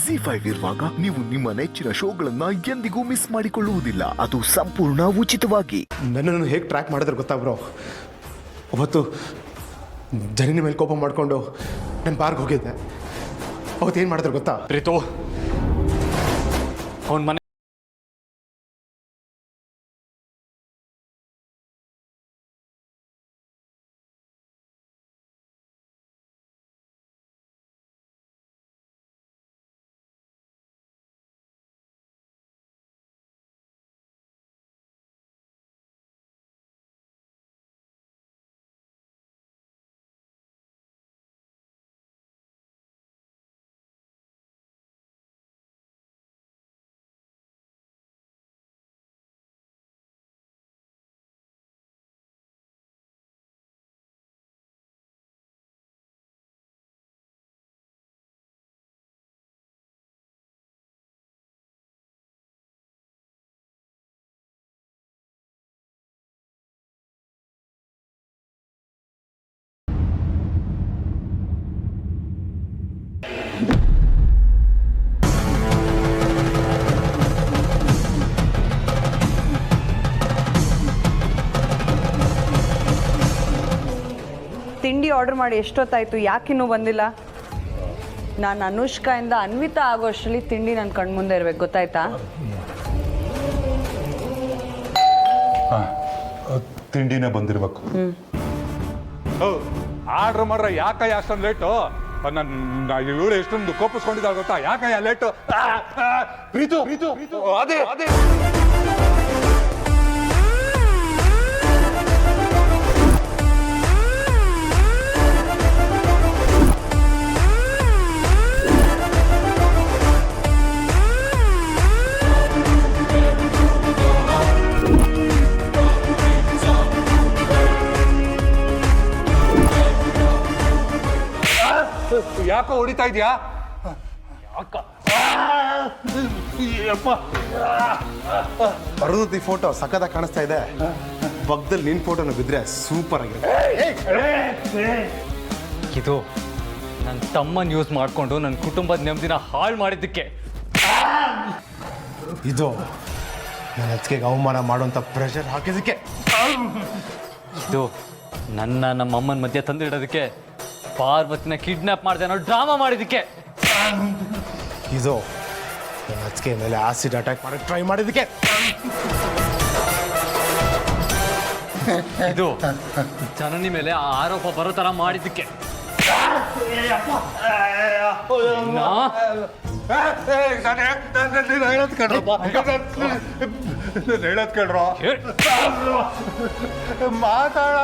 ZEE5 ಇರುವಾಗ ನೀವು ನಿಮ್ಮ ನೆಚ್ಚಿನ ಶೋಗಳನ್ನ ಎಂದಿಗೂ ಮಿಸ್ ಮಾಡಿಕೊಳ್ಳುವುದಿಲ್ಲ. ಅದು ಸಂಪೂರ್ಣ ಉಚಿತವಾಗಿ. ನನ್ನನ್ನು ಹೇಗೆ ಟ್ರ್ಯಾಕ್ ಮಾಡಿದ್ರೆ ಗೊತ್ತಾ ಬ್ರೋ? ಅವತ್ತು ಜನಿನ ಮೇಲೆ ಕೋಪ ಮಾಡಿಕೊಂಡು ನಾನು ಬಾರ್ಗೆ ಹೋಗಿದ್ದೆ. ಅವತ್ತೇನು ಮಾಡಿದ್ರೆ ಗೊತ್ತಾ? ಪ್ರೀತು ಅವನ ಮನೆ ತಿಂಡಿ ಆರ್ಡರ್ ಮಾಡಿ ಎಷ್ಟೊತ್ತಾಯಿತು, ಯಾಕಿನ್ನೂ ಬಂದಿಲ್ಲ? ನಾನು ಅನುಷ್ಕಾಯಿಂದ ಅನ್ವಿತಾ ಆಗೋ ಅಷ್ಟರಲ್ಲಿ ತಿಂಡಿ ನನ್ನ ಕಣ್ಮುಂದೆ ಇರಬೇಕು, ಗೊತ್ತಾಯ್ತಾ? ತಿಂಡಿನೇ ಬಂದಿರ್ಬೇಕು. ಆರ್ಡ್ರ್ ಮಾಡ್ರೆ ಯಾಕಯ್ಯ ಅಷ್ಟೊಂದು ಲೇಟು? ಇವಳು ಎಷ್ಟೊಂದು ಕೋಪಿಸ್ಕೊಂಡಿದ್ದಾಳೆ ಗೊತ್ತಾ? ಯಾಕಯ್ಯ ಲೇಟು? ಪ್ರೀತು ಅದೇ ಅದೇ ಯಾಕೋ ಹೊಡಿತಾ ಇದೆಯಾ? ಅರುಣತಿ ಫೋಟೋ ಸಖತ್ತಾಗಿ ಕಾಣಿಸ್ತಾ ಇದೆ. ಪಕ್ಕದಲ್ಲಿ ನಿನ್ನ ಫೋಟೋನ ಬಿದ್ದರೆ ಸೂಪರ್ ಆಗಿದೆ. ಇದು ನನ್ನ ತಮ್ಮನ ಯೂಸ್ ಮಾಡಿಕೊಂಡು ನನ್ನ ಕುಟುಂಬದ ನೆಮ್ಮದಿನ ಹಾಳು ಮಾಡಿದ್ದಕ್ಕೆ. ಇದು ನನ್ನ ಹಚ್ಚಿಗೆ ಅವಮಾನ ಮಾಡುವಂಥ ಪ್ರೆಷರ್ ಹಾಕಿದ್ದಕ್ಕೆ. ಇದು ನಮ್ಮಮ್ಮನ ಮಧ್ಯೆ ತಂದಿಡೋದಕ್ಕೆ. ಪಾರ್ವತಿನ ಕಿಡ್ನಾಪ್ ಮಾಡಿದೆ ಅನ್ನೋ ಡ್ರಾಮಾ ಮಾಡಿದ್ದಕ್ಕೆ. ಇದು ನನ್ನ ಹಚ್ಚಿಗೆ ಮೇಲೆ ಆಸಿಡ್ ಅಟ್ಯಾಕ್ ಮಾಡಕ್ಕೆ ಟ್ರೈ ಮಾಡಿದ್ದಕ್ಕೆ. ಇದು ಜನನಿ ಮೇಲೆ ಆರೋಪ ಬರೋ ಥರ ಮಾಡಿದ್ದಕ್ಕೆ. ಹೇಳೋದ್ ಕೇಳ್ರೋ ಮಾತಾಡ.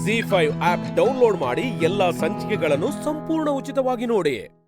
ZEE5 ಆಪ್ ಡೌನ್ಲೋಡ್ ಮಾಡಿ ಎಲ್ಲಾ ಸಂಚಿಕೆಗಳನ್ನು ಸಂಪೂರ್ಣ ಉಚಿತವಾಗಿ ನೋಡಿ.